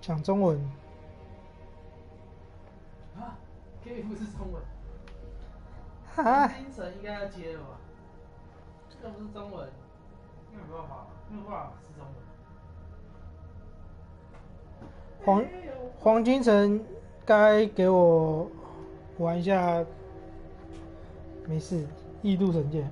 讲中文啊 ，K 不是中文。哈，精神应该要接了吧？这不是中文，没有办法，没有办法是中文。黄金城该给我玩一下，没事，异度神剑。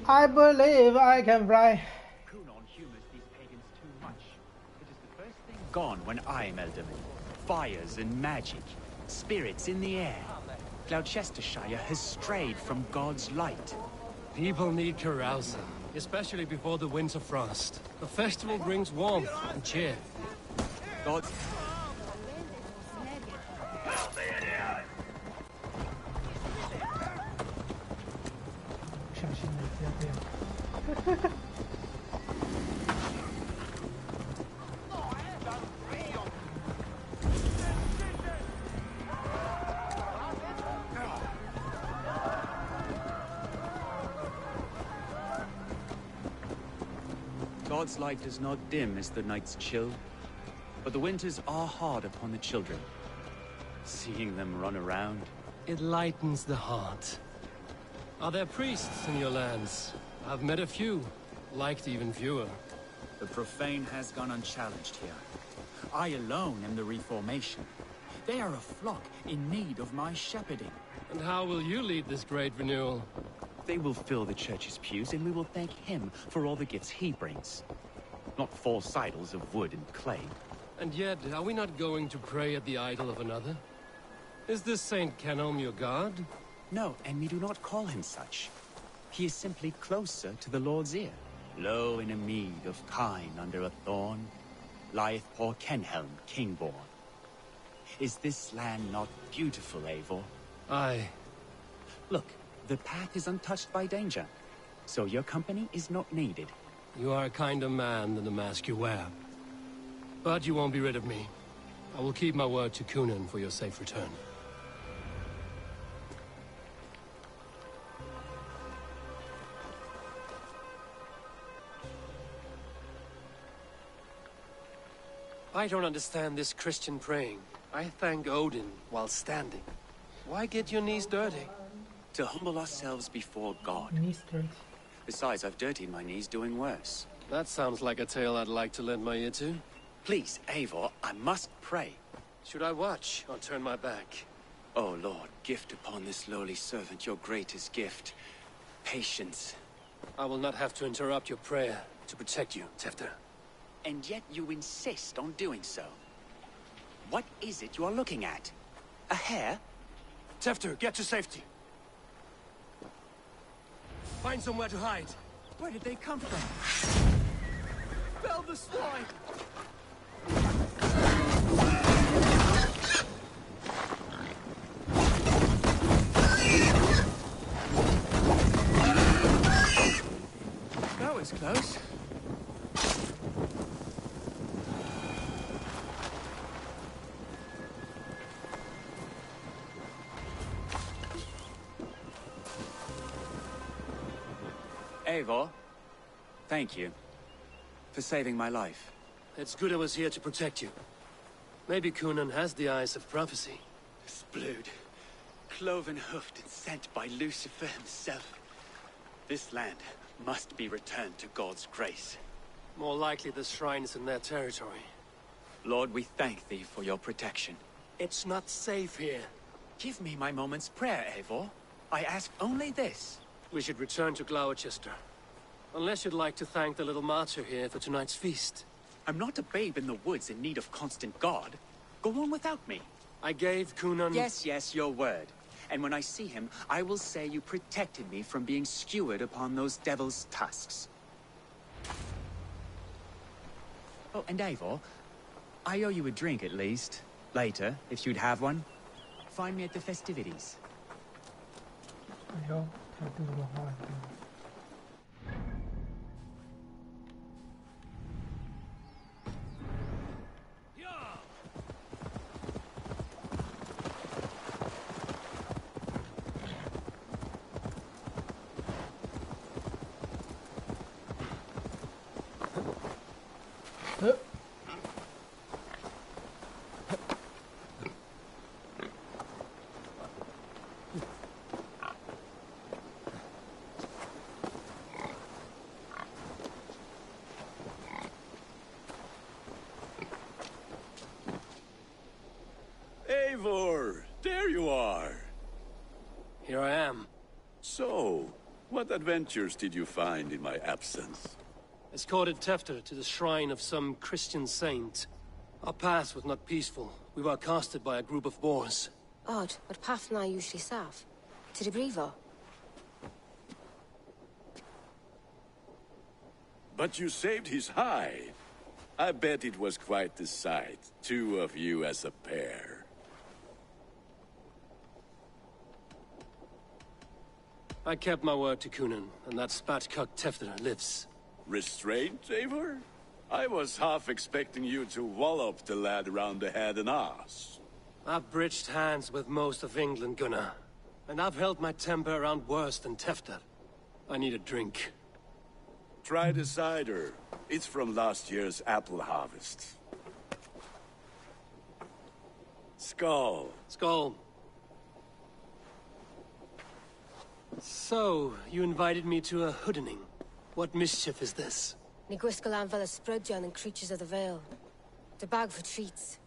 I believe I can fly. Kunon humors these pagans too much. It is the first thing gone when I am Elderman. Fires and magic, spirits in the air. Gloucestershire has strayed from God's light. People need carousing, especially before the winter frost. The festival brings warmth and cheer. God's... God's light does not dim as the nights chill, but the winters are hard upon the children. Seeing them run around... It lightens the heart. Are there priests in your lands? I've met a few, liked even fewer. The profane has gone unchallenged here. I alone am the Reformation. They are a flock in need of my shepherding. And how will you lead this great renewal? They will fill the church's pews, and we will thank him for all the gifts he brings. Not false idols of wood and clay. And yet, are we not going to pray at the idol of another? Is this Saint Canom your god? No, and we do not call him such. He is simply closer to the Lord's ear. Low in a mead of kine under a thorn, lieth poor Kenhelm, king-born. Is this land not beautiful, Eivor? Aye. Look, the path is untouched by danger, so your company is not needed. You are a kinder man than the mask you wear. But you won't be rid of me. I will keep my word to Kunan for your safe return. I don't understand this Christian praying. I thank Odin while standing. Why get your knees dirty? To humble ourselves before God. Knees dirty. Besides, I've dirtied my knees doing worse. That sounds like a tale I'd like to lend my ear to. Please, Eivor, I must pray. Should I watch or turn my back? Oh Lord, gift upon this lowly servant your greatest gift. Patience. I will not have to interrupt your prayer to protect you, Tefter. And yet you insist on doing so. What is it you are looking at? A hare? Tefter, get to safety. Find somewhere to hide. Where did they come from? Fell the swine! That was close. Eivor, thank you for saving my life. It's good I was here to protect you. Maybe Kunan has the eyes of prophecy. This blood, cloven-hoofed and sent by Lucifer himself. This land must be returned to God's grace. More likely the shrine is in their territory. Lord, we thank thee for your protection. It's not safe here. Give me my moment's prayer, Eivor. I ask only this. We should return to Gloucester. Unless you'd like to thank the little martyr here for tonight's feast. I'm not a babe in the woods in need of constant guard. Go on without me. I gave Kunan... Yes, your word. And when I see him, I will say you protected me from being skewered upon those devil's tusks. Oh, and Eivor, I owe you a drink at least. Later, if you'd have one. Find me at the festivities. 哎呦，态度的话， Eivor, there you are. Here I am. So, what adventures did you find in my absence? Escorted Tefter to the shrine of some Christian saint. Our path was not peaceful. We were accosted by a group of boars. Odd, but path na usually safe. To the Brivo. But you saved his hide. I bet it was quite the sight. Two of you as a pair. I kept my word to Kunin, and that spatcuck Tefter lives. Restraint, Eivor? I was half expecting you to wallop the lad around the head and ass. I've bridged hands with most of England, Gunnar. And I've held my temper around worse than Tefter. I need a drink. Try the cider. It's from last year's apple harvest. Skull. Skull. So, you invited me to a hoodening. What mischief is this? Ni gwisgal anfel ysbrydon and creatures of the Vale. The bag for treats.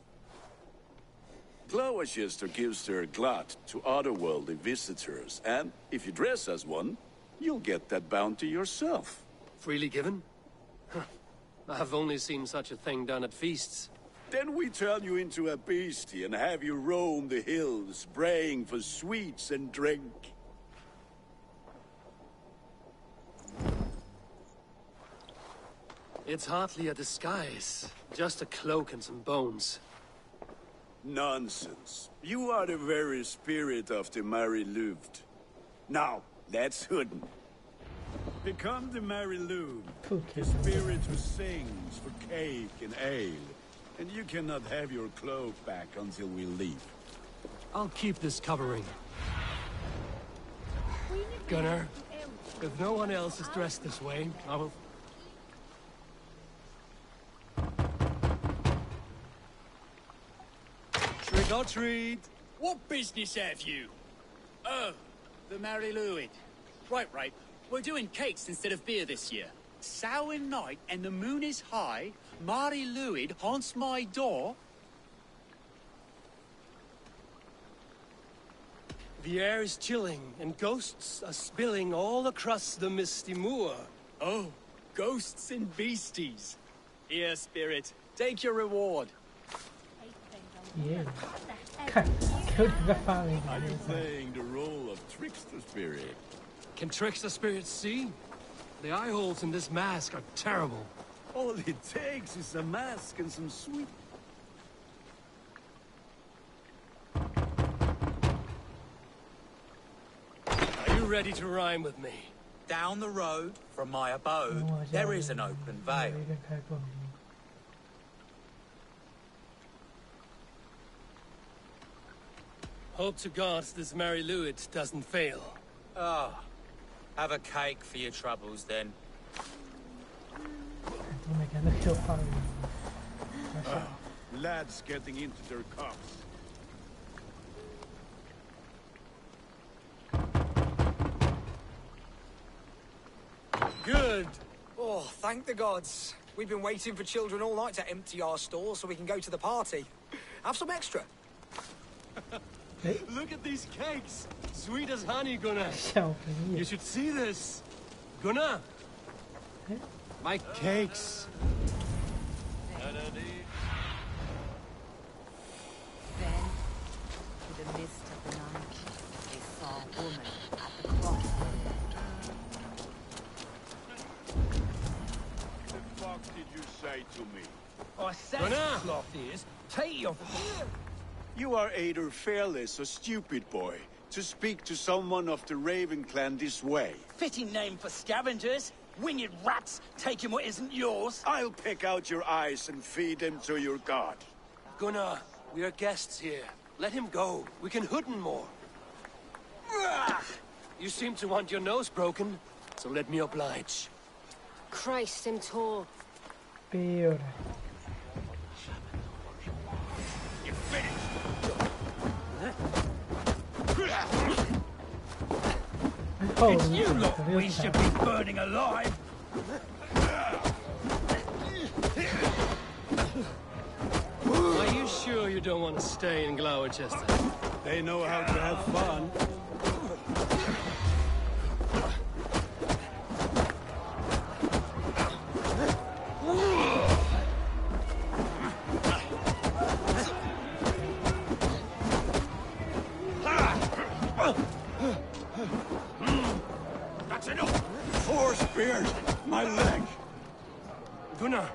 Glowachester gives their glut to otherworldly visitors, and if you dress as one, you'll get that bounty yourself. Freely given? Huh. I've only seen such a thing done at feasts. Then we turn you into a beastie and have you roam the hills, braying for sweets and drink. It's hardly a disguise. Just a cloak and some bones. Nonsense. You are the very spirit of the Mary Louved. Now, let's hoodin. Become the Mary Louved, the spirit who sings for cake and ale. And you cannot have your cloak back until we leave. I'll keep this covering. Gunnar, if no one else is dressed this way, I will... Trick or treat! What business have you? Oh, the Mary Louid. Right. We're doing cakes instead of beer this year. Sour night and the moon is high. Mary Louid haunts my door. The air is chilling, and ghosts are spilling all across the misty moor. Oh, ghosts and beasties. Here, spirit, take your reward. Yeah. 看，给我两个发明。 Are you playing the role of trickster spirit? Can trickster spirits see? The eye holes in this mask are terrible. All it takes is a mask and some sweet... Are you ready to rhyme with me? Down the road from my abode, there is an open vale. Hope to God this Mary Louid doesn't fail. Ah, have a cake for your troubles then. Lads getting into their cups. Good. Oh, thank the gods. We've been waiting for children all night to empty our stores so we can go to the party. Have some extra. Look at these cakes. Sweet as honey, Gunnar. 小朋友 You should see this. Gunnar. My cakes. Then, to the mist of the night, they saw a woman at the crossroads. The fuck did you say to me? I said Gunnar! cloth ears, take your... You are either fearless or stupid, boy, to speak to someone of the Raven clan this way. Fitting name for scavengers. Winged rats taking what isn't yours. I'll pick out your eyes and feed them to your god. Gunnar, we are guests here. Let him go. We can hoodin more. You seem to want your nose broken, so let me oblige. Christ, him tall. Peor. It's you lot we should be burning alive. Are you sure you don't want to stay in Gloucester? They know how to have fun. That's enough! Four spears! My leg! Gunnar!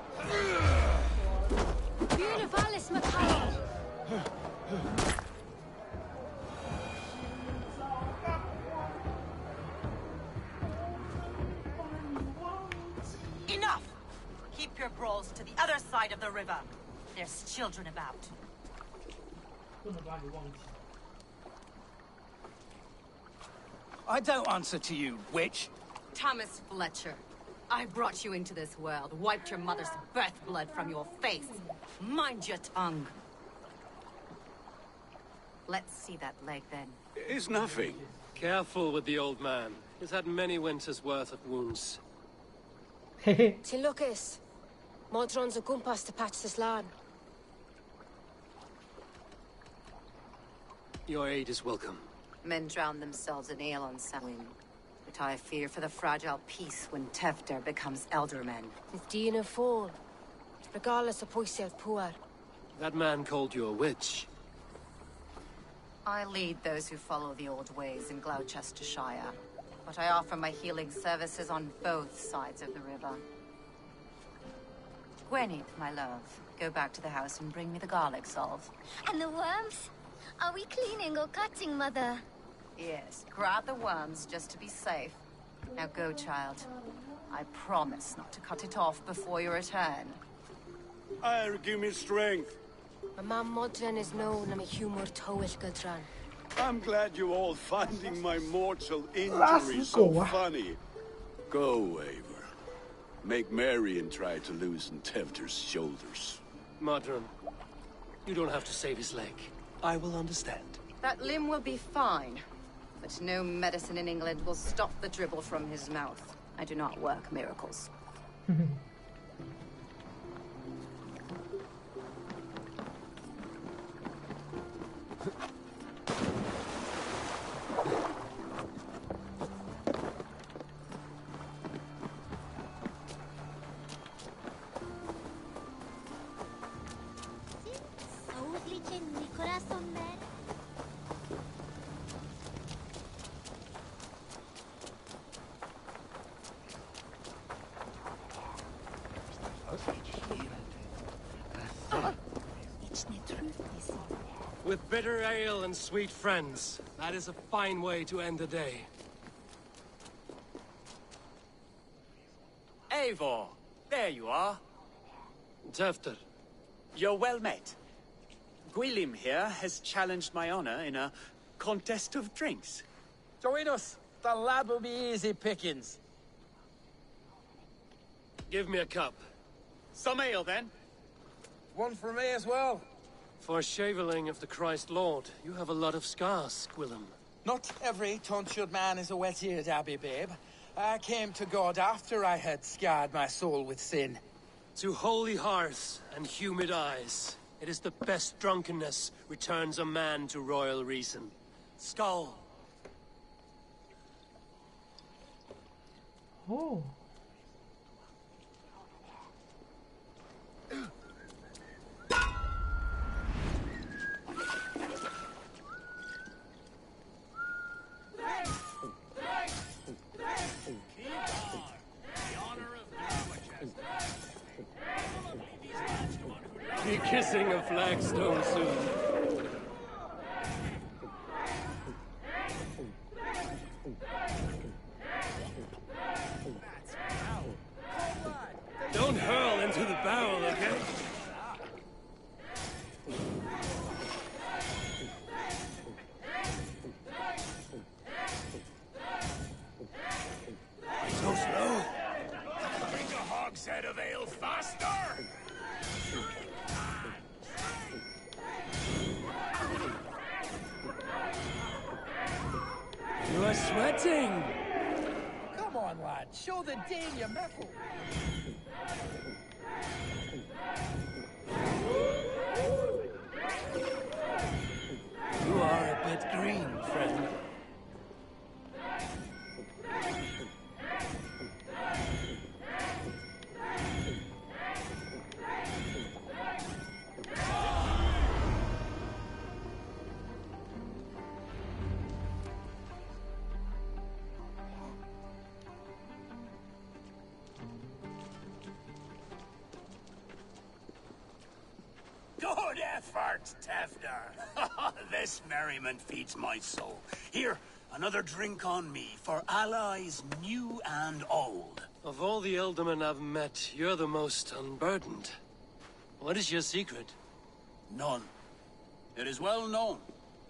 Vallis Macabre! Enough! Keep your brawls to the other side of the river. There's children about. I don't answer to you, witch. Thomas Fletcher, I brought you into this world, wiped your mother's birth blood from your face. Mind your tongue. Let's see that leg, then. It's nothing. Careful with the old man. He's had many winters' worth of wounds. Till Lucas. Modron's a gumpas to patch this land. Your aid is welcome. Men drown themselves in ale on Samhain. But I fear for the fragile peace when Tefter becomes eldermen. If Dina fall, regardless of Poisel Puar. That man called you a witch. I lead those who follow the old ways in Gloucestershire, but I offer my healing services on both sides of the river. Gwenny, my love, go back to the house and bring me the garlic salve. And the worms? Are we cleaning or cutting, Mother? Yes, grab the worms just to be safe. Now go, child. I promise not to cut it off before you return. Give me strength. My mam Modron is known am a humor towel Gudran. I'm glad you're all finding my mortal injury so funny. Go, Eivor. Make merry and try to loosen Tefter's shoulders. Modron, you don't have to save his leg. I will understand. That limb will be fine, but no medicine in England will stop the dribble from his mouth. I do not work miracles. With bitter ale and sweet friends, that is a fine way to end the day. Eivor, there you are. Tefter. You're well met. Gwilym here has challenged my honor in a contest of drinks. Join us. The lad will be easy pickings. Give me a cup. Some ale, then. One for me as well. For shaveling of the Christ Lord, you have a lot of scars, Gwilym. Not every tonsured man is a wet-eared abbey, babe. I came to God after I had scarred my soul with sin. To holy hearths and humid eyes, it is the best drunkenness returns a man to royal reason. Skull. Oh. Be kissing a flagstone soon. Don't hurl into the barrel, okay? So slow. Drink a hogshead of ale faster. show the Dane your mettle. You are a bit green, friend. Good effort, Tefner. This merriment feeds my soul. Here, another drink on me for allies new and old. Of all the Eldermen I've met, you're the most unburdened. What is your secret? None. It is well known.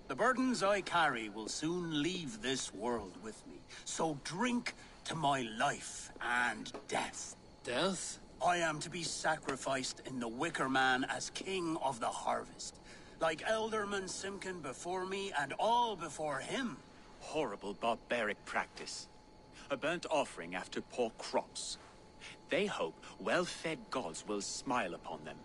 The burdens I carry will soon leave this world with me. So drink to my life and death. Death? I am to be sacrificed in the Wicker Man as king of the harvest. Like Elderman Simkin before me and all before him. Horrible barbaric practice. A burnt offering after poor crops. They hope well-fed gods will smile upon them.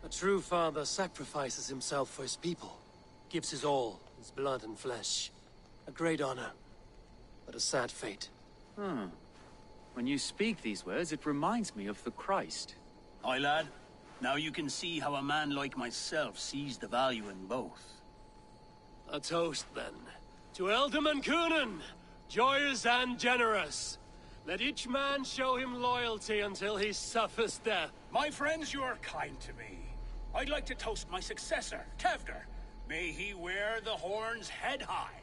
A true father sacrifices himself for his people. Gives his all, his blood and flesh. A great honor, but a sad fate. When you speak these words, it reminds me of the Christ. Aye, lad. Now you can see how a man like myself sees the value in both. A toast, then. To Elderman Coonan, joyous and generous. Let each man show him loyalty until he suffers death. My friends, you are kind to me. I'd like to toast my successor, Tevder. May he wear the horns head high.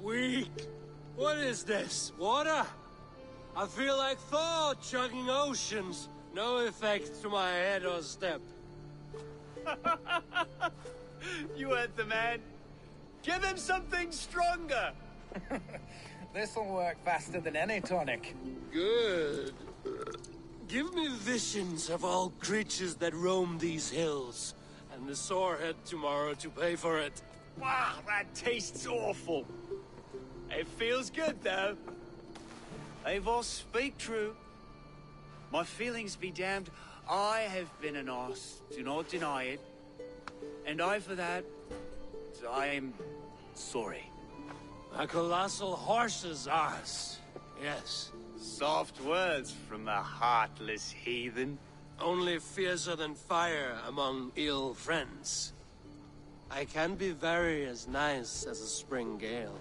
Weak. What is this? Water? I feel like Thor chugging oceans. No effect to my head or step. You heard the man. Give him something stronger. This'll work faster than any tonic. Good. Give me visions of all creatures that roam these hills, and the sorehead tomorrow to pay for it. Wow, that tastes awful. It feels good, though. Eivor, speak true. My feelings be damned. I have been an arse, do not deny it. And I, for that, I am sorry. A colossal horse's arse, yes. Soft words from a heartless heathen. Only fiercer than fire among ill friends. I can be very as nice as a spring gale.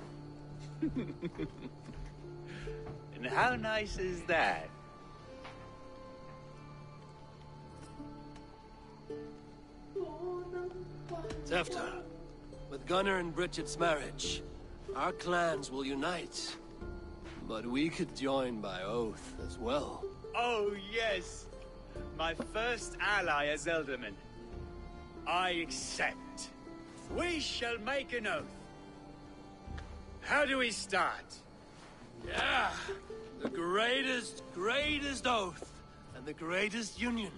And how nice is that? Tefta, with Gunnar and Bridget's marriage, our clans will unite. But we could join by oath as well. Oh, yes. My first ally as Elderman. I accept. We shall make an oath. How do we start? Yeah, the greatest oath, and the greatest union.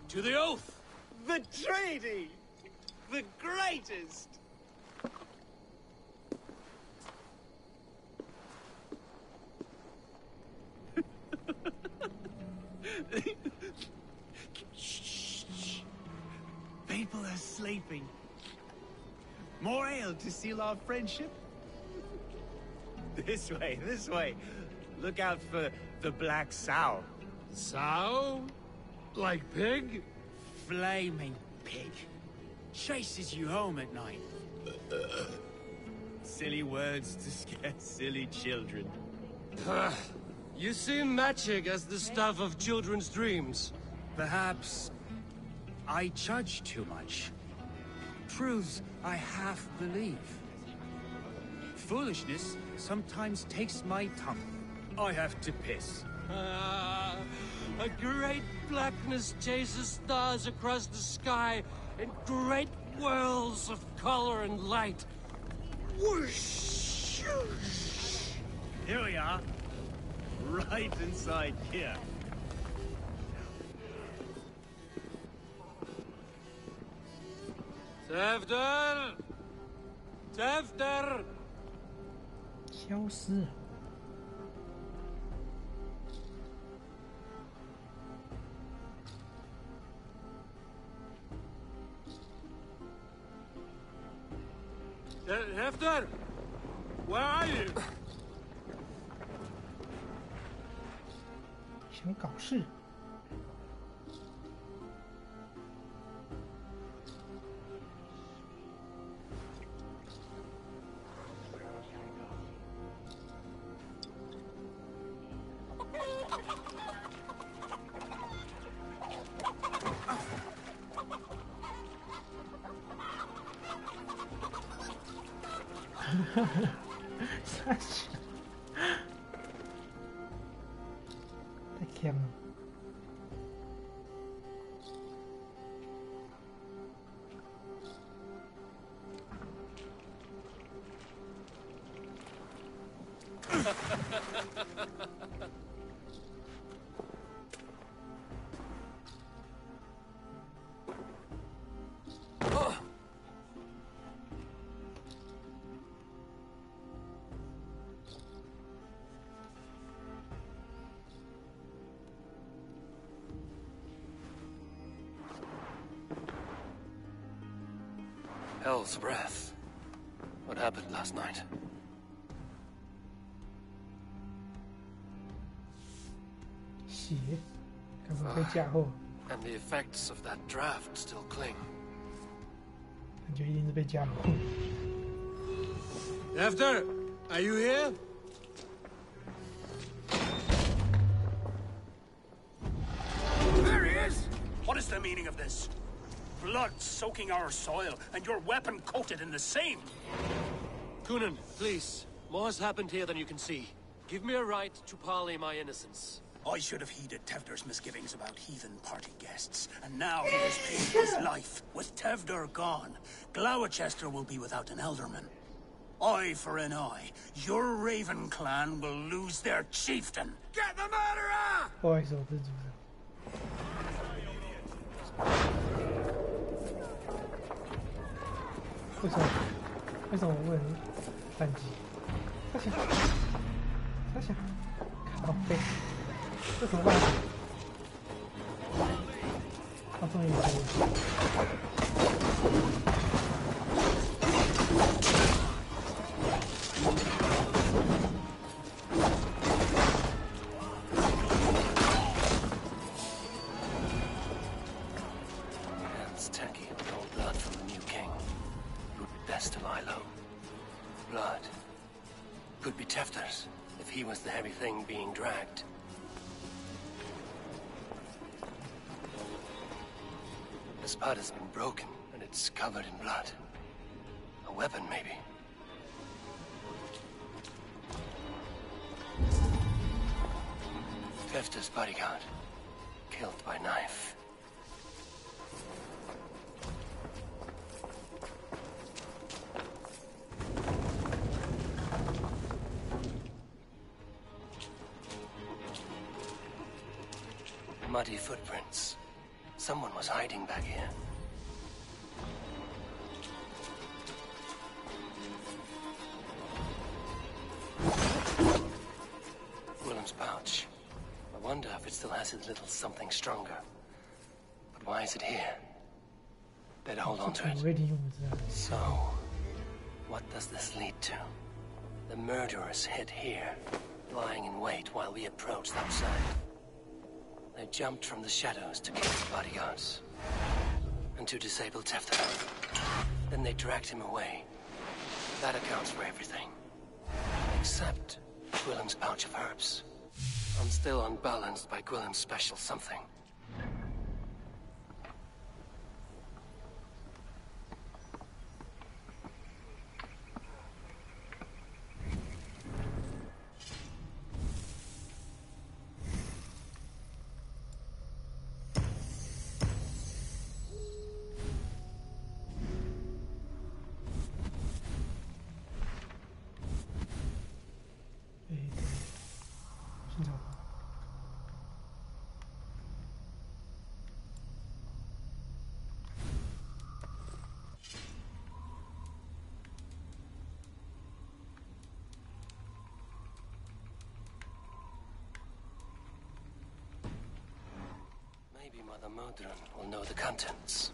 To the oath! The treaty! The greatest! Shh. People are sleeping. More ale to seal our friendship? This way. Look out for the black sow. Sow? Like pig? Flaming pig. Chases you home at night. Silly words to scare silly children. You see magic as the stuff of children's dreams. Perhaps I judge too much. Truths I half believe. Foolishness sometimes takes my tongue. I have to piss. A great blackness chases stars across the sky in great whirls of color and light. Whoosh! Here we are. Right inside here. Tevder! Tevder! 消失了。Hefter! Where are you? 想搞事。傻笑，太强了。Hell's breath. What happened last night? 血，该不会被嫁祸？ And the effects of that draft still cling. 感觉一定是被嫁祸。Hefter, are you here? There he is! What is the meaning of this? Blood soaking our soil, and your weapon coated in the same. Kunan, please. More has happened here than you can see. Give me a right to parley my innocence. I should have heeded Tevder's misgivings about heathen party guests, and now he has paid his life. With Tevder gone, Gloucester will be without an alderman. Eye for an eye. Your Raven clan will lose their chieftain. Get the murderer! 不好意思，我不是主持人。为什么我不能反击？他想，靠背，这怎么办？他终于可以。Hands tacky with old blood from the new king. It would be best to lie low. Blood. Could be Tefter's, if he was the heavy thing being dragged. The spud has been broken, and it's covered in blood. A weapon, maybe. Tefter's bodyguard. Killed by knife. Muddy footprints. Someone was hiding back here. Willem's pouch. I wonder if it still has his little something stronger. But why is it here? Better hold on to it. So, what does this lead to? The murderers hid here, lying in wait while we approached outside. They jumped from the shadows to kill the bodyguards. And to disable Tefter. Then they dragged him away. That accounts for everything. Except Gwillem's pouch of herbs. I'm still unbalanced by Gwillem's special something. Mother Modron will know the contents.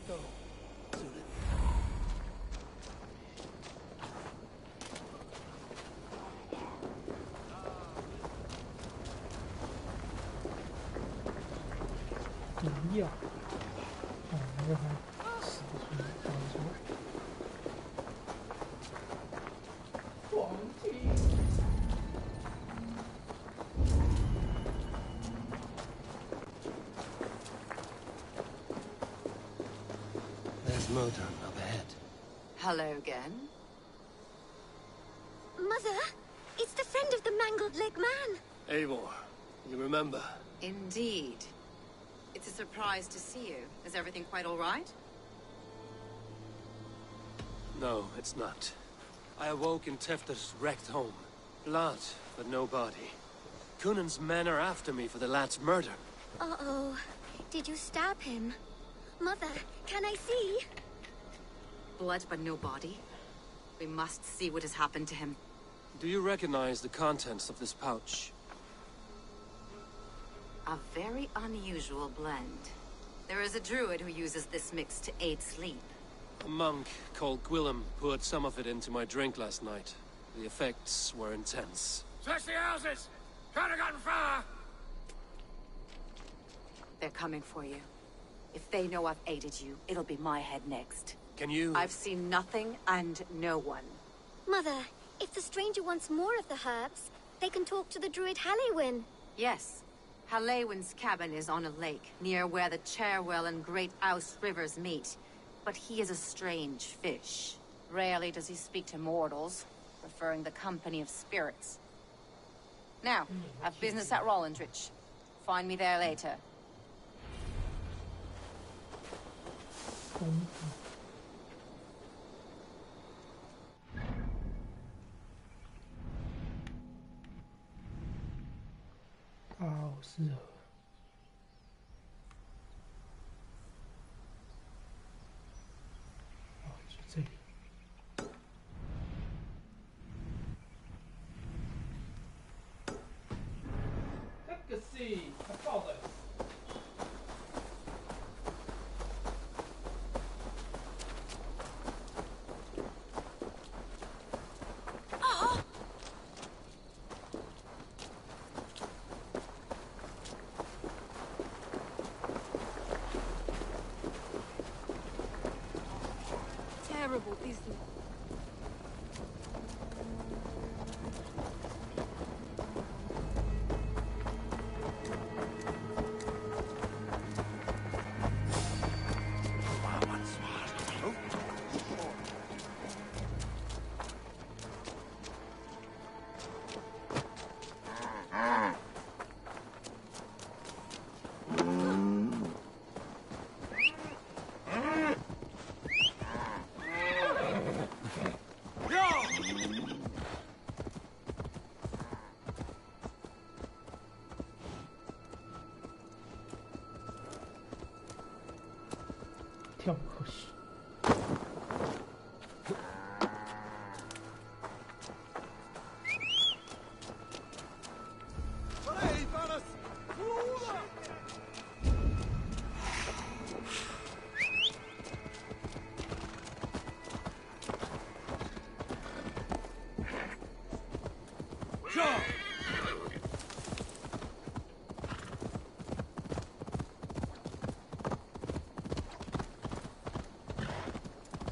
Go, Zulin.毒药，哦，那个还死不出来，打不出来。皇帝。There's Modron up ahead. Hello again. Mother, it's the friend of the mangled leg man. Eivor, you remember? Indeed. It's a surprise to see you. Is everything quite all right? No, it's not. I awoke in Tefter's wrecked home. Blood, but no body. Cunan's men are after me for the lad's murder. Uh-oh. Did you stab him? Mother, can I see? Blood but no body? We must see what has happened to him. Do you recognize the contents of this pouch? A very unusual blend. There is a druid who uses this mix to aid sleep. A monk called Gwillem poured some of it into my drink last night. The effects were intense. Search the houses! Could have gotten far! They're coming for you. If they know I've aided you, it'll be my head next. Can you... I've seen nothing and no one. Mother, if the stranger wants more of the herbs, they can talk to the druid Halewyn. Yes. Halewyn's cabin is on a lake, near where the Cherwell and Great Ouse rivers meet. But he is a strange fish. Rarely does he speak to mortals, preferring the company of spirits. Now, I've business at Rollindrich. Find me there later.啊，好适合。哦，就这里。这个是他爆的。Terrible business.跳过去。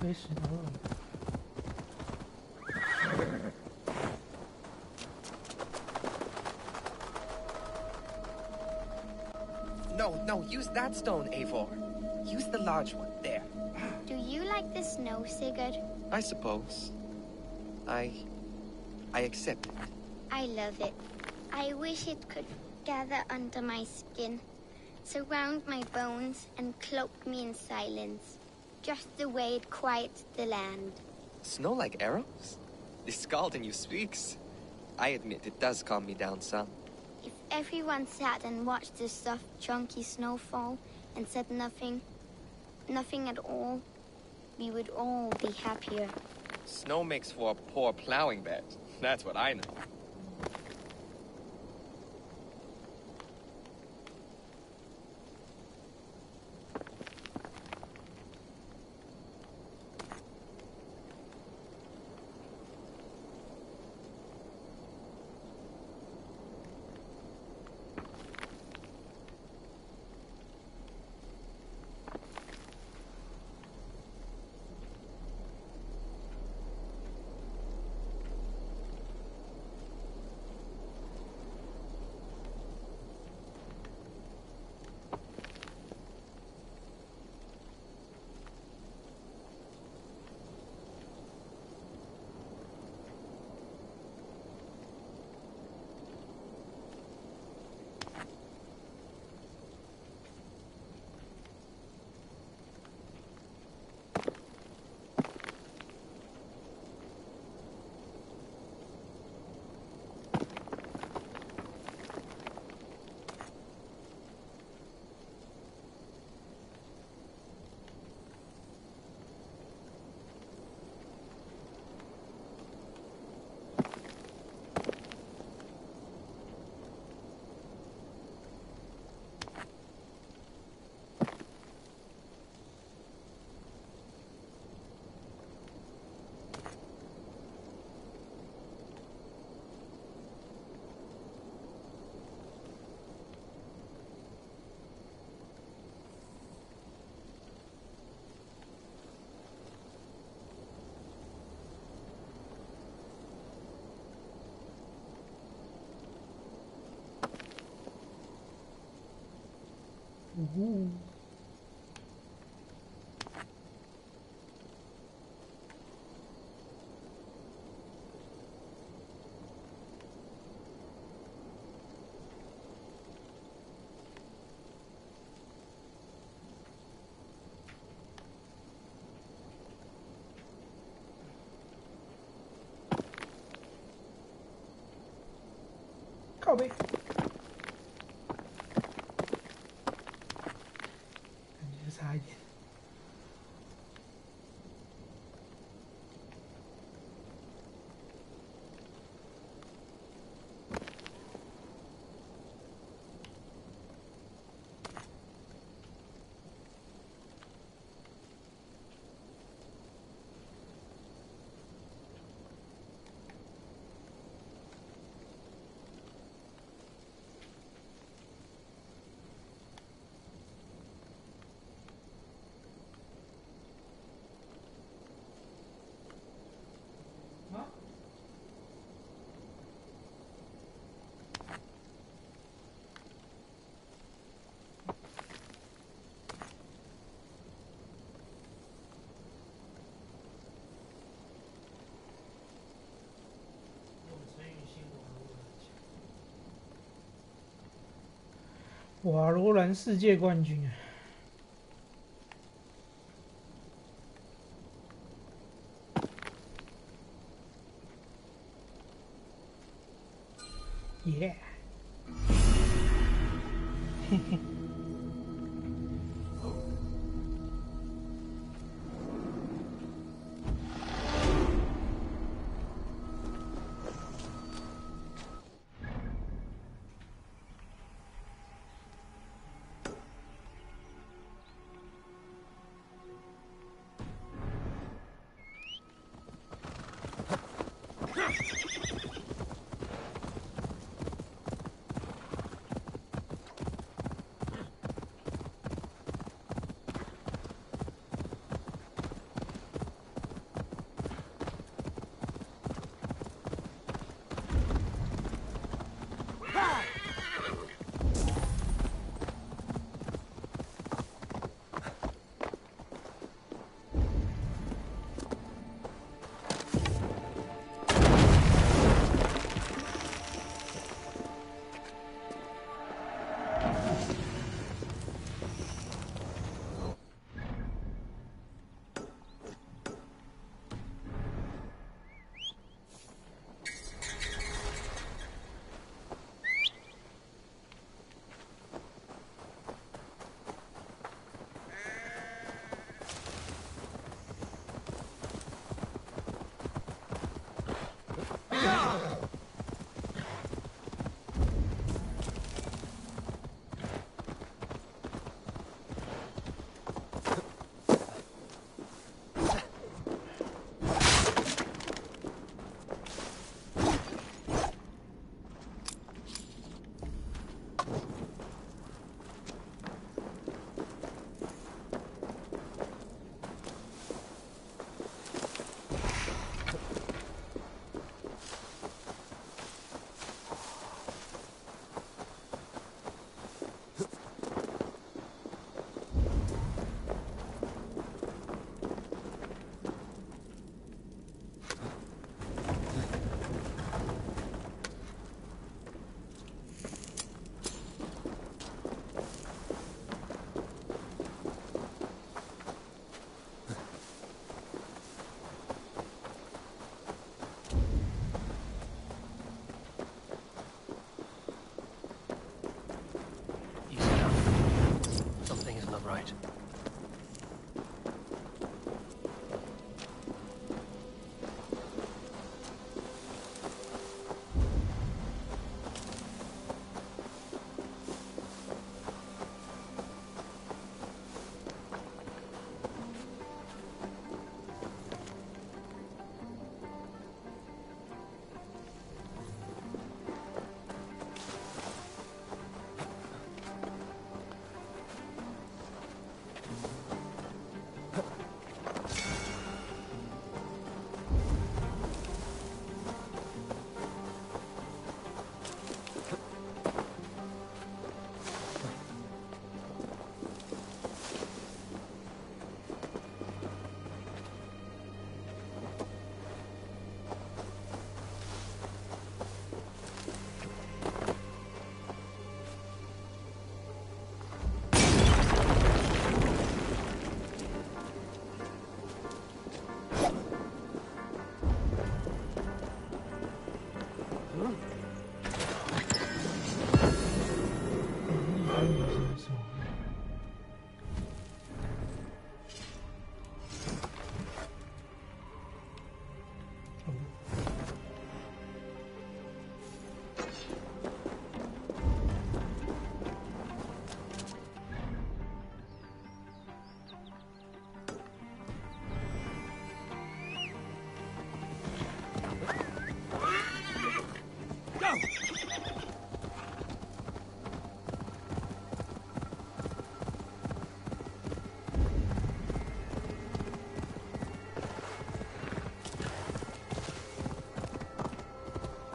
堆石头了。No, use that stone, Eivor. Use the large one, there. Do you like the snow, Sigurd? I suppose. I accept it. I love it. I wish it could gather under my skin, surround my bones, and cloak me in silence. Just the way it quiets the land. Snow like arrows? The Skald in you speaks. I admit it does calm me down some. If everyone sat and watched the soft, chunky snowfall and said nothing at all, we would all be happier. Snow makes for a poor plowing bed. That's what I know.靠背，感觉差一点。瓦罗兰世界冠军啊！耶！嘿嘿。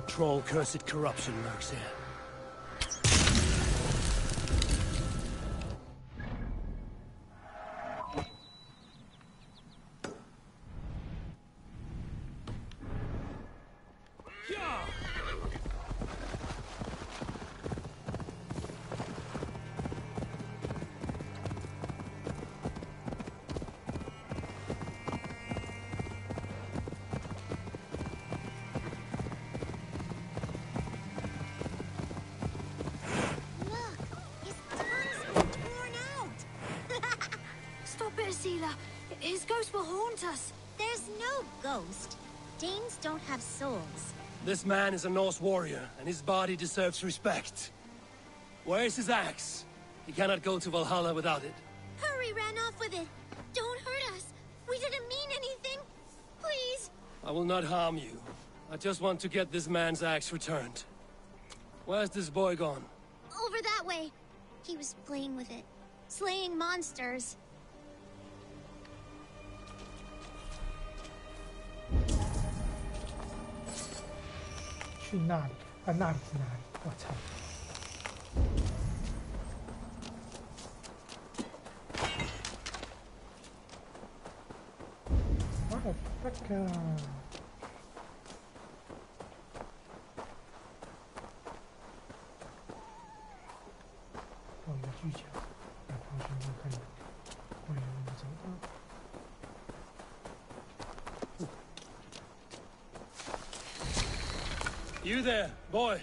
Troll cursed corruption lurks here. His ghost will haunt us. There's no ghost. Danes don't have souls. This man is a Norse warrior, and his body deserves respect. Where is his axe? He cannot go to Valhalla without it. Hurry ran off with it. Don't hurt us. We didn't mean anything. Please. I will not harm you. I just want to get this man's axe returned. Where's this boy gone? Over that way. He was playing with it. Slaying monsters.去那里啊，那里是哪里？我操！What the fuck 啊！哦，有巨墙，把逃生门看到，我以为没找到。 You there, boy.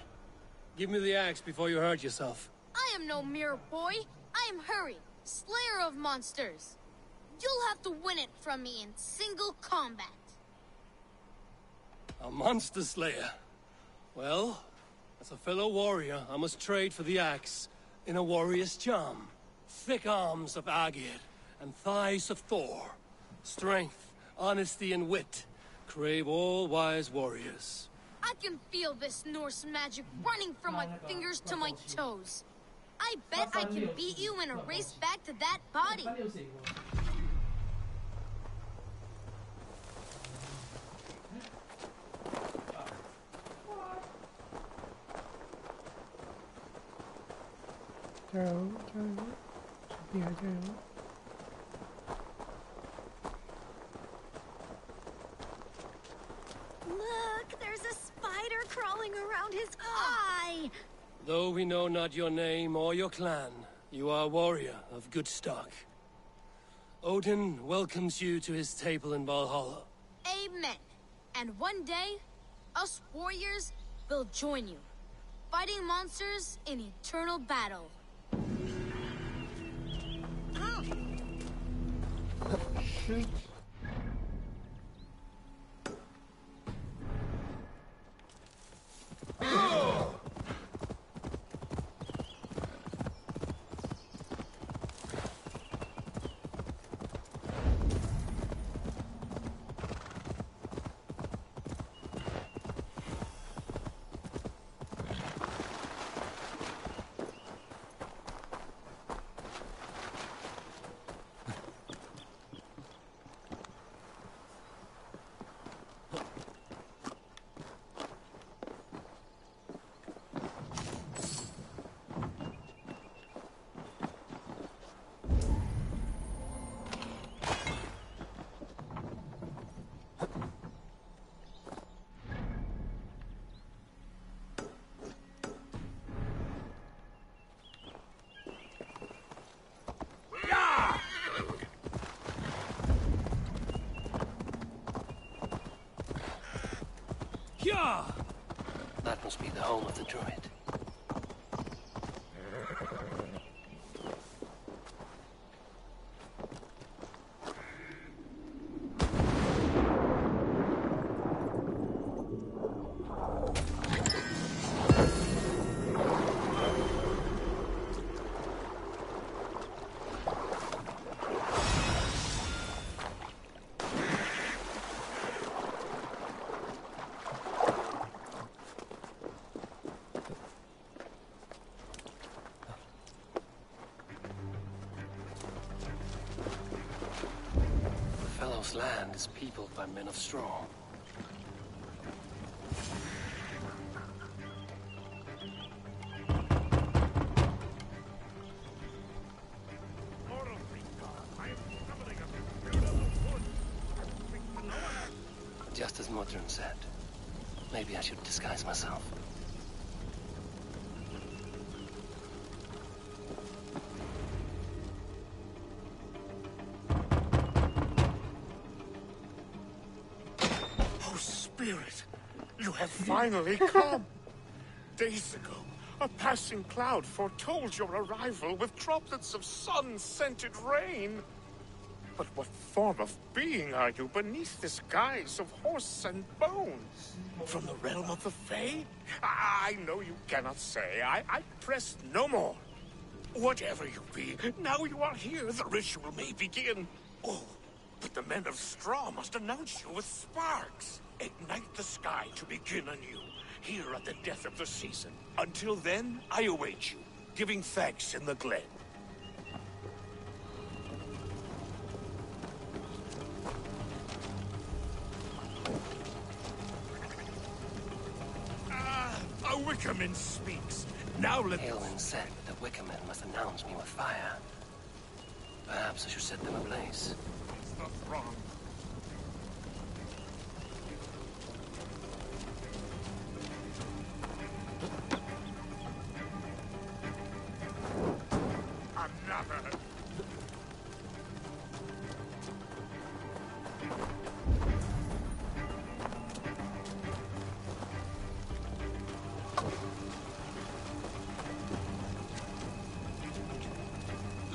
Give me the axe before you hurt yourself. I am no mere boy. I am Hurry, slayer of monsters. You'll have to win it from me in single combat. A monster slayer. Well, as a fellow warrior, I must trade for the axe in a warrior's charm. Thick arms of Agir and thighs of Thor. Strength, honesty, and wit crave all wise warriors. I can feel this Norse magic running from my fingers to my toes. I bet I can beat you in a race back to that body. Look, there's a spider crawling around his eye. Though we know not your name or your clan, you are a warrior of good stock. Odin welcomes you to his table in Valhalla. Amen. And one day, us warriors will join you, fighting monsters in eternal battle. Shoot. That must be the home of the druid. land is peopled by men of straw. Just as Modron said, maybe I should disguise myself. Oh, Spirit, you have finally come. Days ago, a passing cloud foretold your arrival with droplets of sun-scented rain. But what form of being are you beneath this guise of horse and bones? From the realm of the Fae? I know you cannot say. I press no more. Whatever you be, now you are here, the ritual may begin. Oh, but the men of straw must announce you with sparks. Ignite the sky to begin anew, here at the death of the season. Until then, I await you, giving thanks in the glen. A Wickerman speaks. Now let... Aelwyn said the Wickermen must announce me with fire. Perhaps I should set them ablaze. It's not wrong. Another.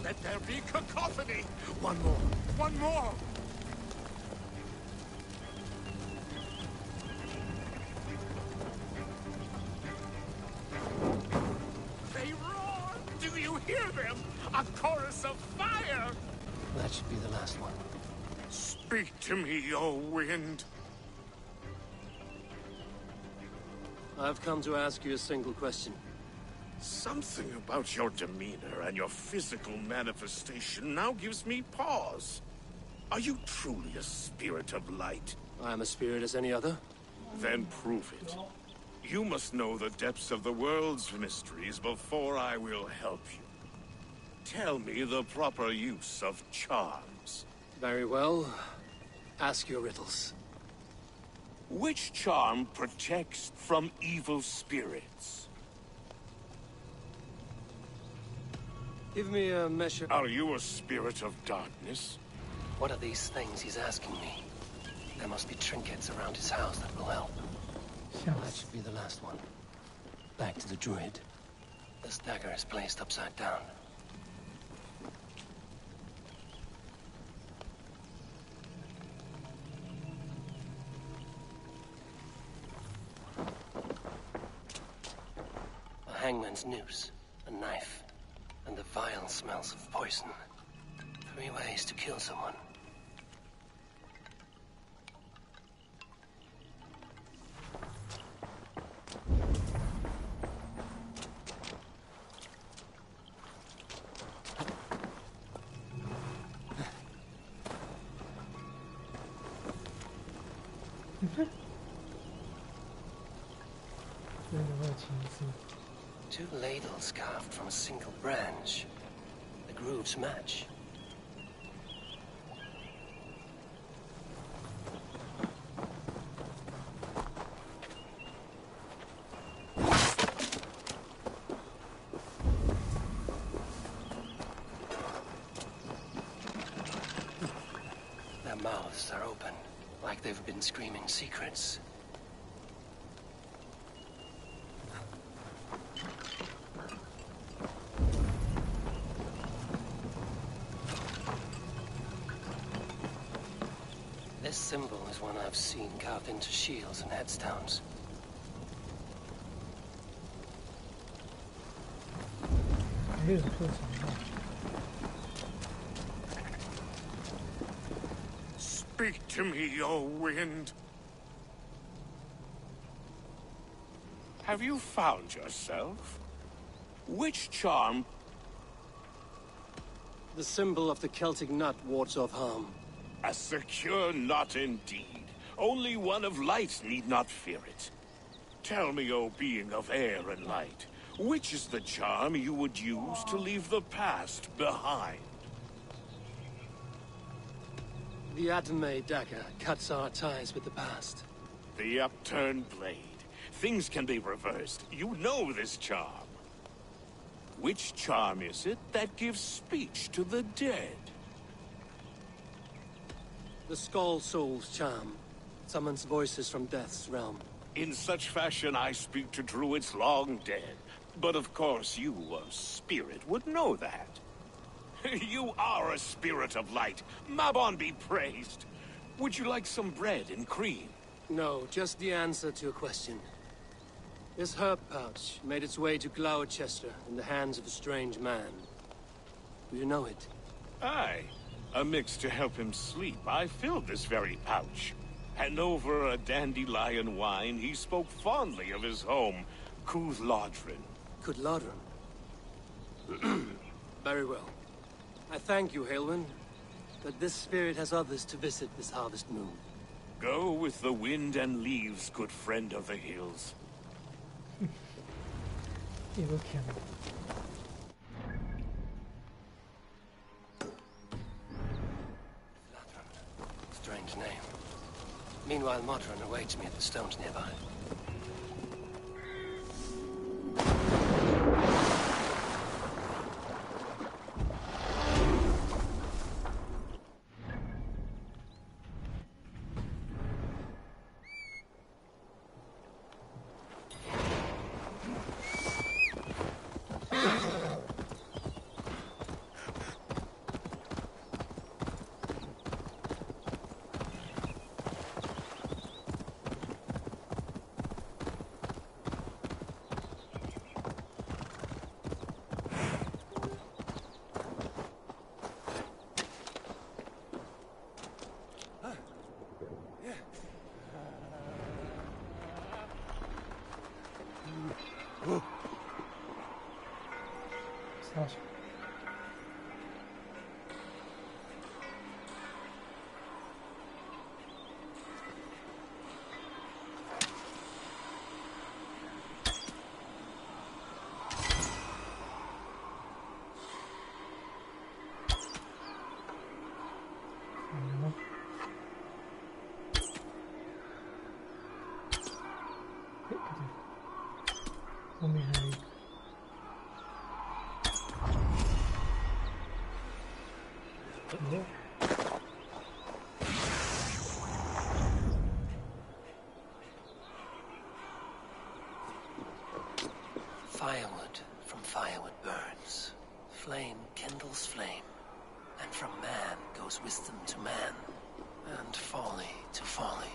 Let there be cacophony! One more! One more! They roar! Do you hear them? A chorus of fire! That should be the last one. Speak to me, O wind. I've come to ask you a single question. Something about your demeanor and your physical manifestation now gives me pause. Are you truly a spirit of light? I am a spirit as any other. Then prove it. You must know the depths of the world's mysteries before I will help you. Tell me the proper use of charms. Very well. Ask your riddles. Which charm protects from evil spirits? Give me a measure... Are you a spirit of darkness? What are these things he's asking me? There must be trinkets around his house that will help. That should be the last one. Back to the druid. This dagger is placed upside down. A hangman's noose, a knife, and the vile smells of poison. 3 ways to kill someone. Two ladles carved from a single branch. The grooves match. Their mouths are open, like they've been screaming secrets. This symbol is one I've seen carved into shields and headstones. Speak to me, O wind. Have you found yourself? Which charm? The symbol of the Celtic nut wards off harm. A secure knot indeed. Only one of light need not fear it. Tell me, O being of air and light, which is the charm you would use to leave the past behind? The Adame dagger cuts our ties with the past. The upturned blade. Things can be reversed. You know this charm. Which charm is it that gives speech to the dead? The Skull Soul's charm summons voices from Death's realm. In such fashion I speak to druids long dead. But of course you, a spirit, would know that. You are a spirit of light. Mabon be praised. Would you like some bread and cream? No, just the answer to a question. This herb pouch made its way to Gloucester in the hands of a strange man. Do you know it? Aye. A mix to help him sleep. I filled this very pouch. And over a dandelion wine, he spoke fondly of his home, Cooth-Lodrin. Cooth-Lodrin? Very well. I thank you, Halwyn, that this spirit has others to visit this harvest moon. Go with the wind and leaves, good friend of the hills. Strange name. Meanwhile, Modron awaits me at the stones nearby. Firewood from firewood burns. Flame kindles flame. And from man goes wisdom to man. And folly to folly.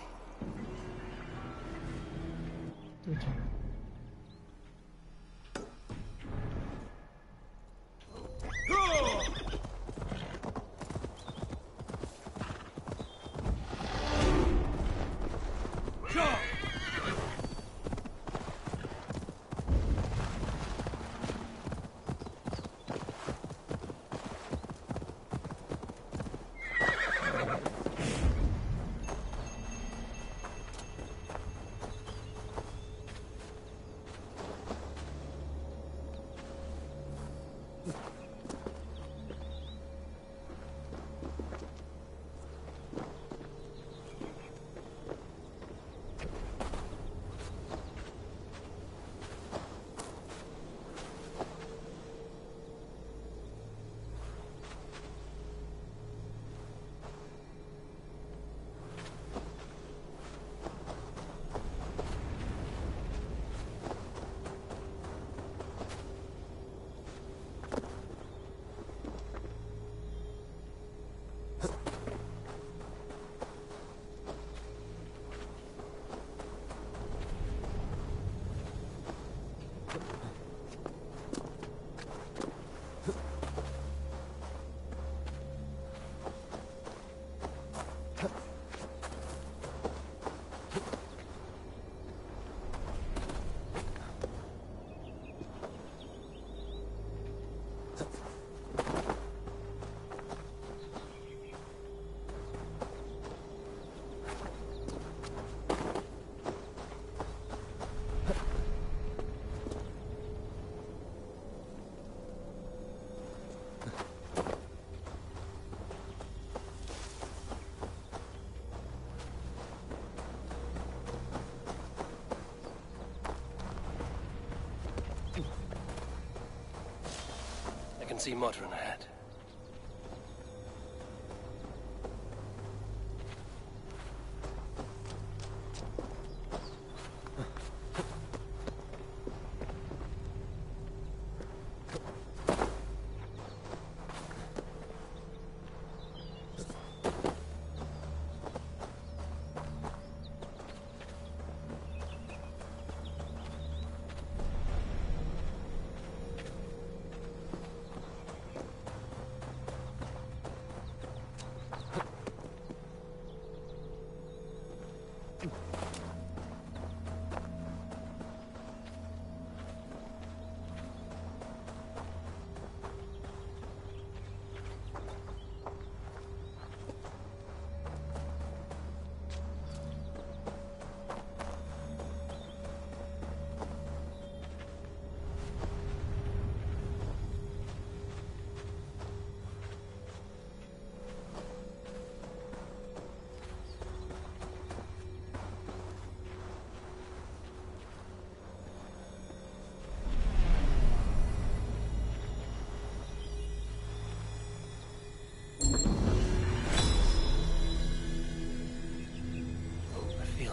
can see Modron ahead.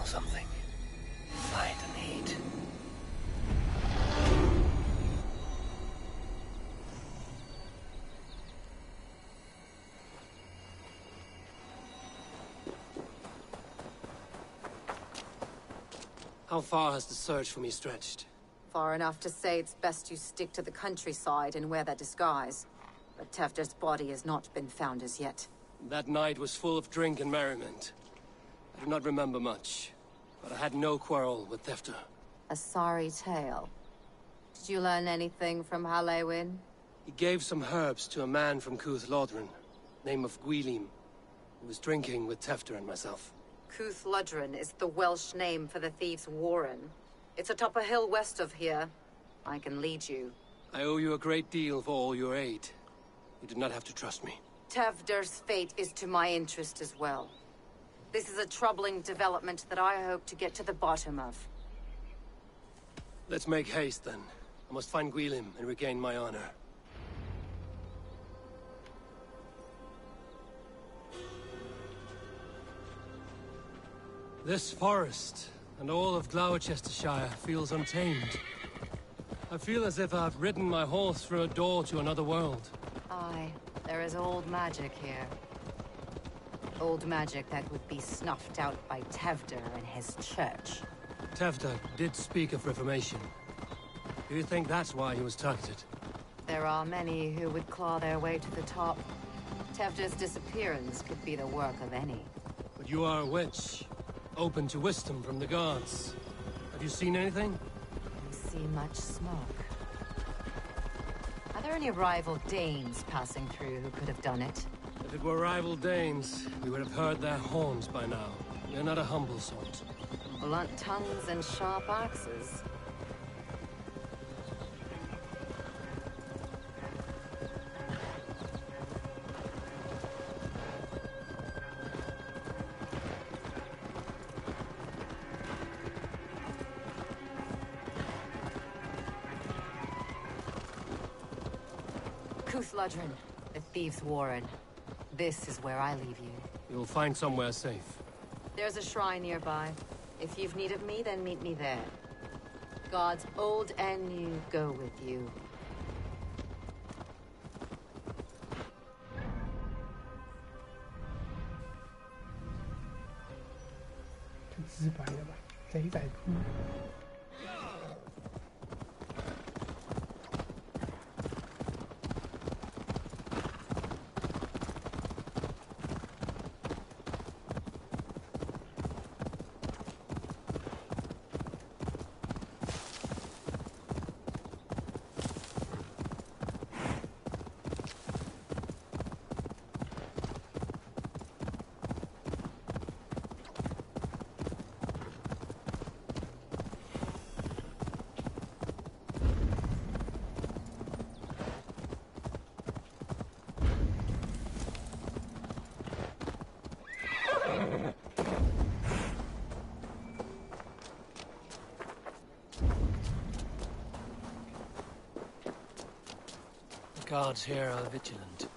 Something. Light and heat. How far has the search for me stretched? Far enough to say it's best you stick to the countryside and wear that disguise. But Tefder's body has not been found as yet. That night was full of drink and merriment. I do not remember much. But I had no quarrel with Tefder. A sorry tale. Did you learn anything from Halewin? He gave some herbs to a man from Cuth Lodren, name of Gwylim, who was drinking with Tefder and myself. Cuth Lodren is the Welsh name for the thieves' warren. It's atop a hill west of here. I can lead you. I owe you a great deal for all your aid. You did not have to trust me. Tefder's fate is to my interest as well. This is a troubling development that I hope to get to the bottom of. Let's make haste, then. I must find Gwylim and regain my honor. This forest, and all of Gloucestershire, feels untamed. I feel as if I've ridden my horse through a door to another world. Aye, there is old magic here. Old magic that would be snuffed out by Tefder and his church. Tefder did speak of reformation. Do you think that's why he was targeted? There are many who would claw their way to the top. Tefder's disappearance could be the work of any. But you are a witch, open to wisdom from the gods. Have you seen anything? You see much smoke. Are there any rival Danes passing through who could have done it? If it were rival Danes, we would have heard their horns by now. They're not a humble sort. Blunt tongues and sharp axes. Cuth Lodren, the thieves' warren. This is where I leave you. You'll find somewhere safe. There's a shrine nearby. If you've need of me, then meet me there. Gods old and new go with you. guards here are vigilant.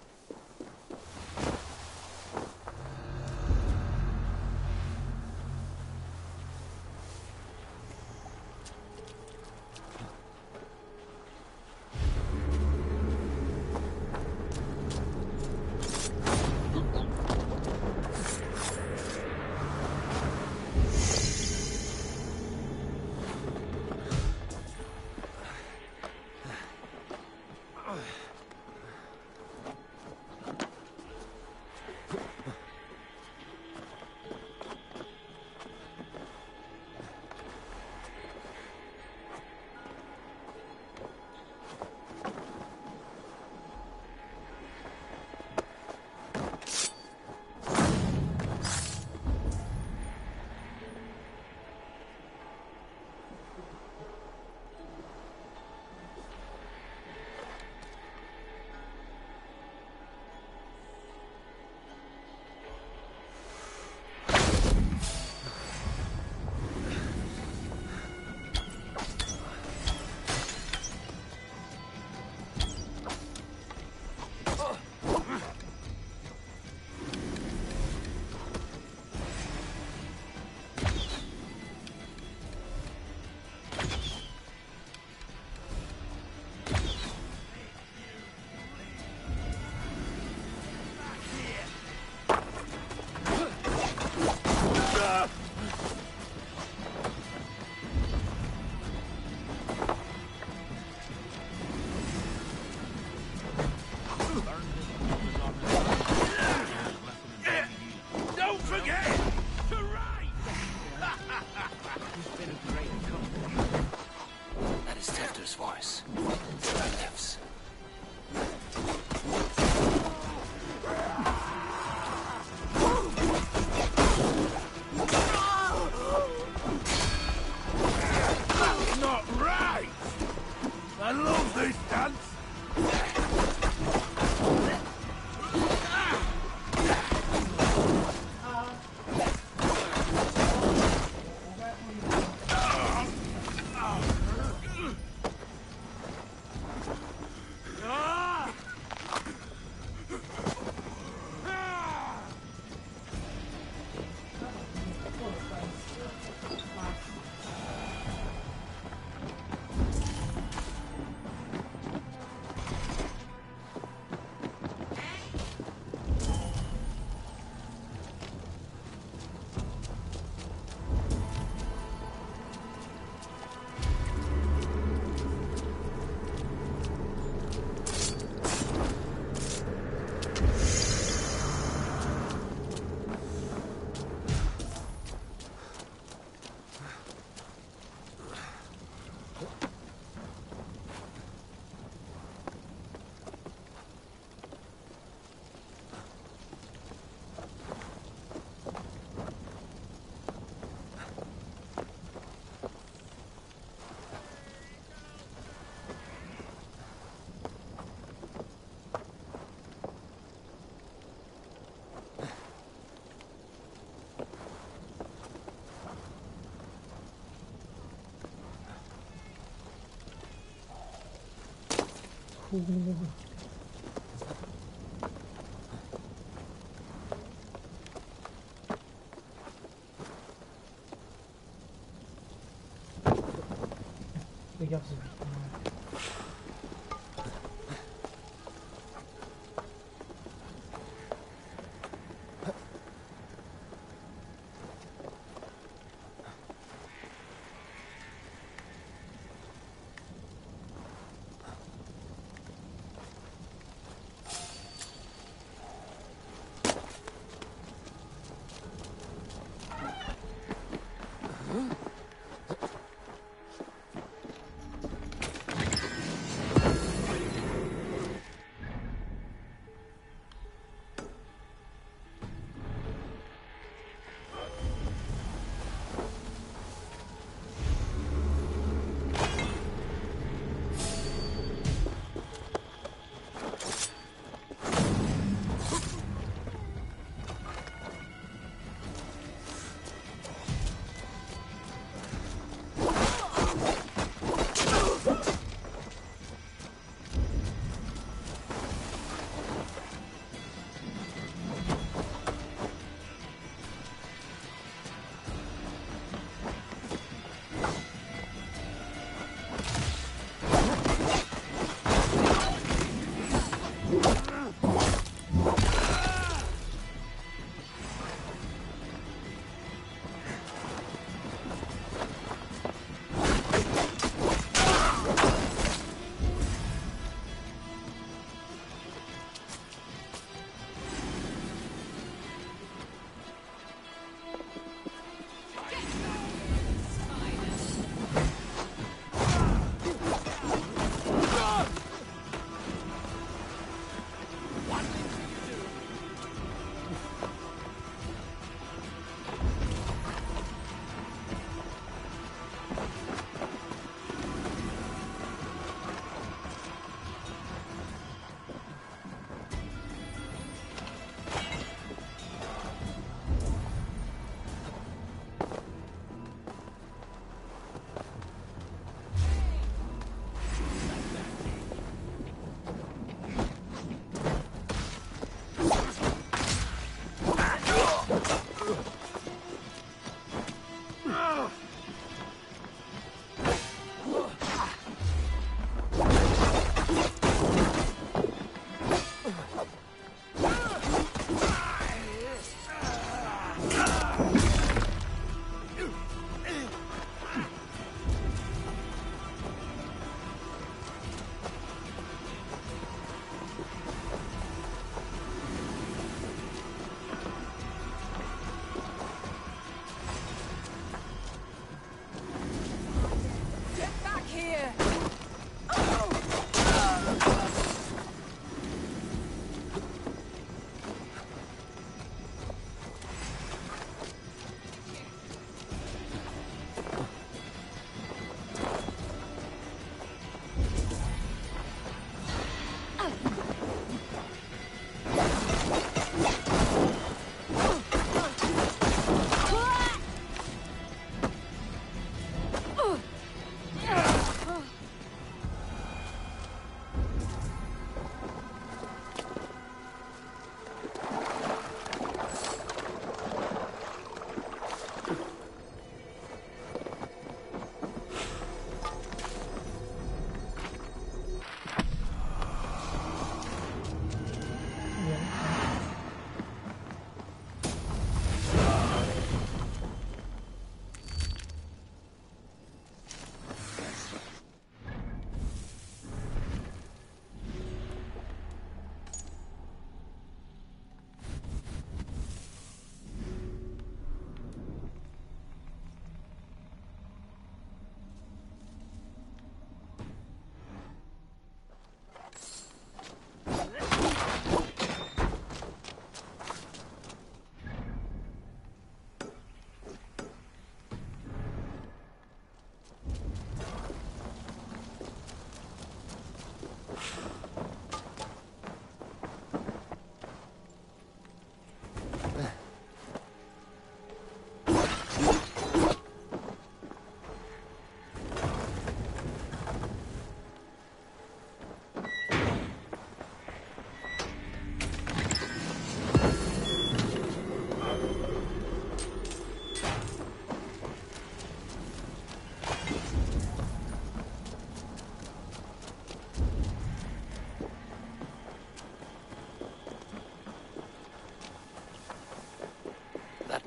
这钥匙。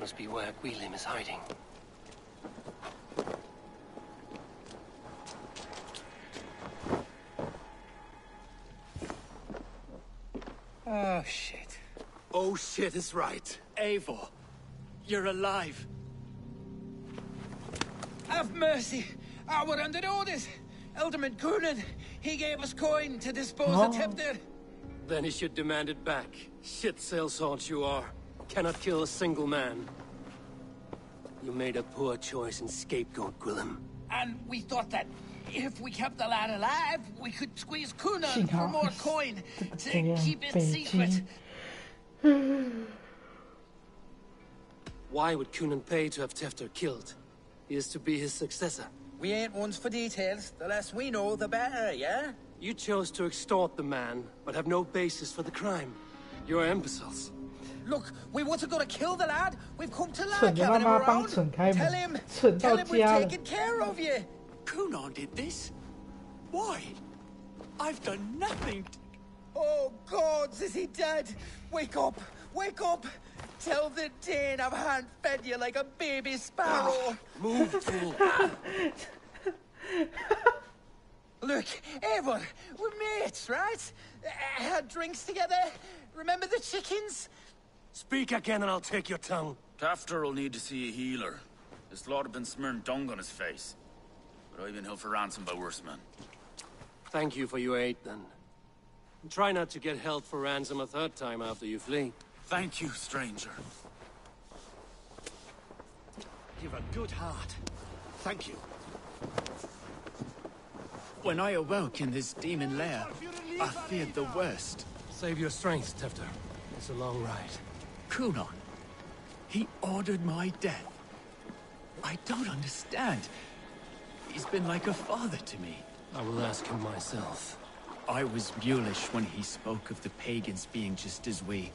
must be where Gwilym is hiding. Oh, shit. Oh, shit is right. Eivor, you're alive. Have mercy. We're under orders. Alderman Coonan, he gave us coin to dispose of Tevdir. Then he should demand it back. Shit sellsalt you are. Cannot kill a single man. You made a poor choice in scapegoat, Gwilym. And we thought that if we kept the lad alive, we could squeeze Coonan for more coin to keep it secret. Why would Coonan pay to have Tevdir killed? He is to be his successor. We ain't ones for details. The less we know, the better, yeah? You chose to extort the man, but have no basis for the crime. You're imbeciles. Look, we wasn't gonna kill the lad. We've come to like having him around. Tell him we've taken care of you. Coonan did this? Why? I've done nothing. Oh, gods, is he dead? Wake up! Wake up! Tell the Dane I've hand-fed you like a baby sparrow. Move, fool. Look, Eivor, we're mates, right? Had drinks together. Remember the chickens? Speak again and I'll take your tongue. Tafter will need to see a healer. His lord have been smearing dung on his face. But I've been held for ransom by worse men. Thank you for your aid, then. And try not to get held for ransom a third time after you flee. Thank you, stranger. You've a good heart. Thank you. When I awoke in this demon lair, I feared the worst. Save your strength, Tefter. It's a long ride. Coonan. He ordered my death. I don't understand. He's been like a father to me. I will ask him myself. I was mulish when he spoke of the pagans being just as we.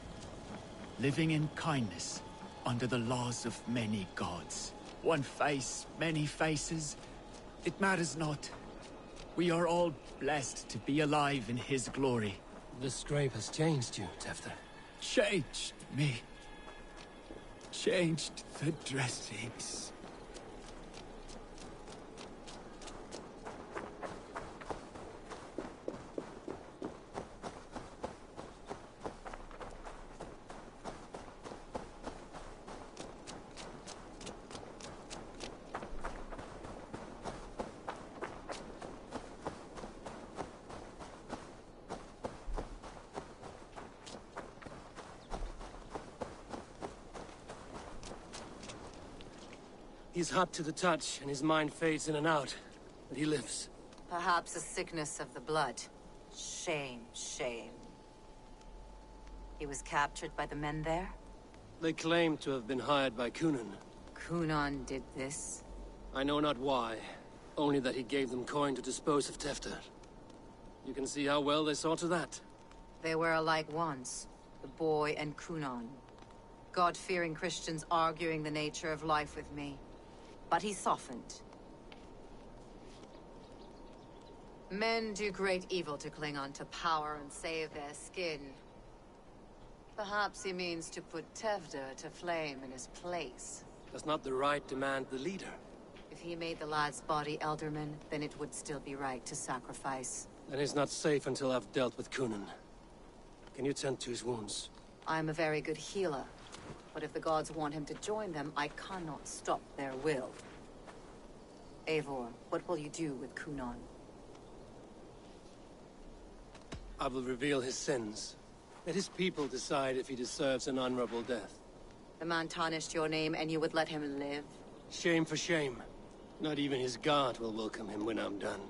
Living in kindness, under the laws of many gods. One face, many faces. It matters not. We are all blessed to be alive in his glory. The scrape has changed you, Tefter. Changed me. Changed the dressings. He's hot to the touch, and his mind fades in and out. But he lives. Perhaps a sickness of the blood. Shame, shame. He was captured by the men there? They claim to have been hired by Coonan. Coonan did this? I know not why. Only that he gave them coin to dispose of Tefter. You can see how well they saw to that. They were alike once. The boy and Coonan. God-fearing Christians arguing the nature of life with me. But he softened. Men do great evil to cling on to power and save their skin. Perhaps he means to put Tevdir to flame in his place. Does not the right demand the leader? If he made the lad's body Elderman, then it would still be right to sacrifice. Then he's not safe until I've dealt with Coonan. Can you tend to his wounds? I am a very good healer. But if the gods want him to join them, I cannot stop their will. Eivor, what will you do with Coonan? I will reveal his sins. Let his people decide if he deserves an honorable death. The man tarnished your name and you would let him live? Shame for shame. Not even his guard will welcome him when I'm done.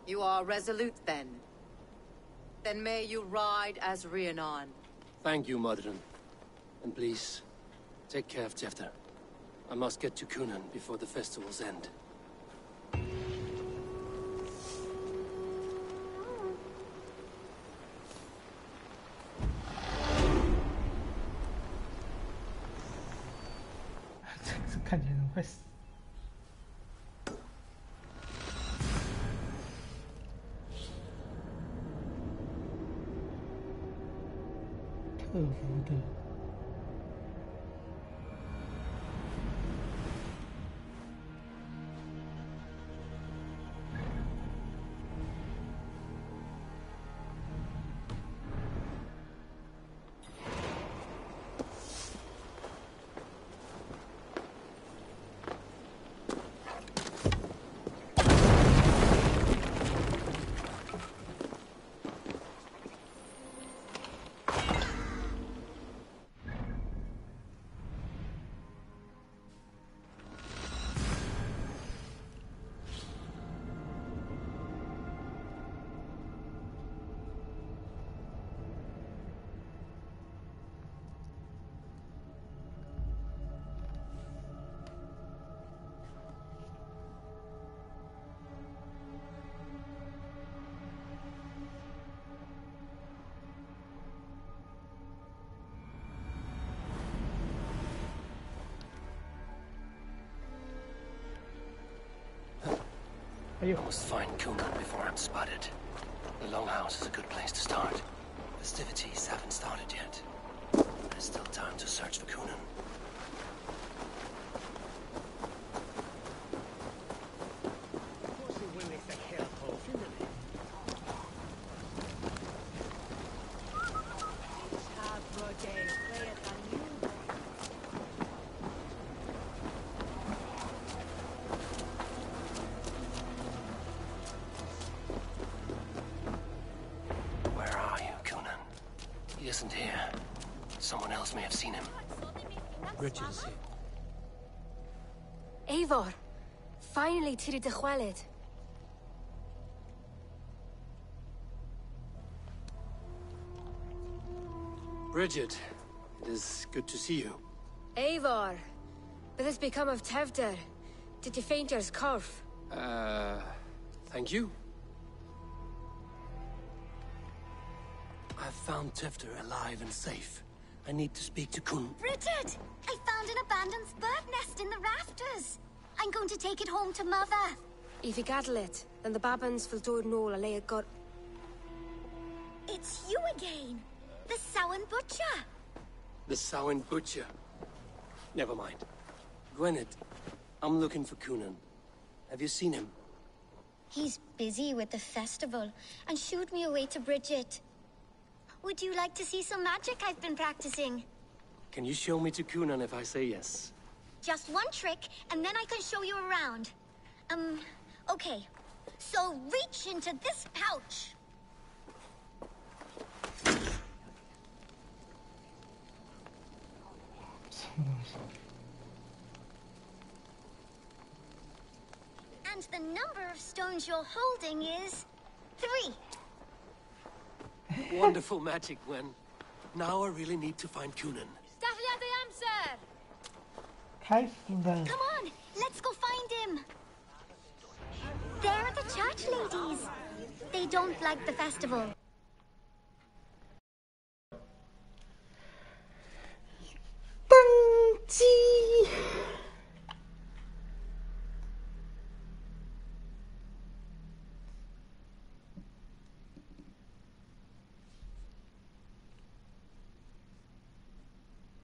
You are resolute then. Then may you ride as Rhiannon. Thank you, Modron. And please, take care of Tefter. I must get to Coonan before the festival's end. I must find Coonan before I'm spotted. The Longhouse is a good place to start. Festivities haven't started yet. There's still time to search for Coonan. Isn't here. Someone else may have seen him. Richard is here. Eivor, finally tíri de chwaled. Bridget, it is good to see you. Eivor, what has become of Tevder? Did you faint your scarf? Thank you. I've found Tevder alive and safe. I need to speak to Kun. Bridget! I found an abandoned bird nest in the rafters. I'm going to take it home to Mother. If you gather it, then the Babans will do it all and lay it got. It's you again! The Samhain Butcher! The Samhain Butcher? Never mind. Gwynedd, I'm looking for Coonan. Have you seen him? He's busy with the festival and shooed me away to Bridget. Would you like to see some magic I've been practicing? Can you show me to Coonan if I say yes? Just one trick, and then I can show you around. Okay. So reach into this pouch. And the number of stones you're holding is 3. Wonderful magic, Gwen. Now I really need to find Coonan. Come on, let's go find him. They're the church ladies. They don't like the festival.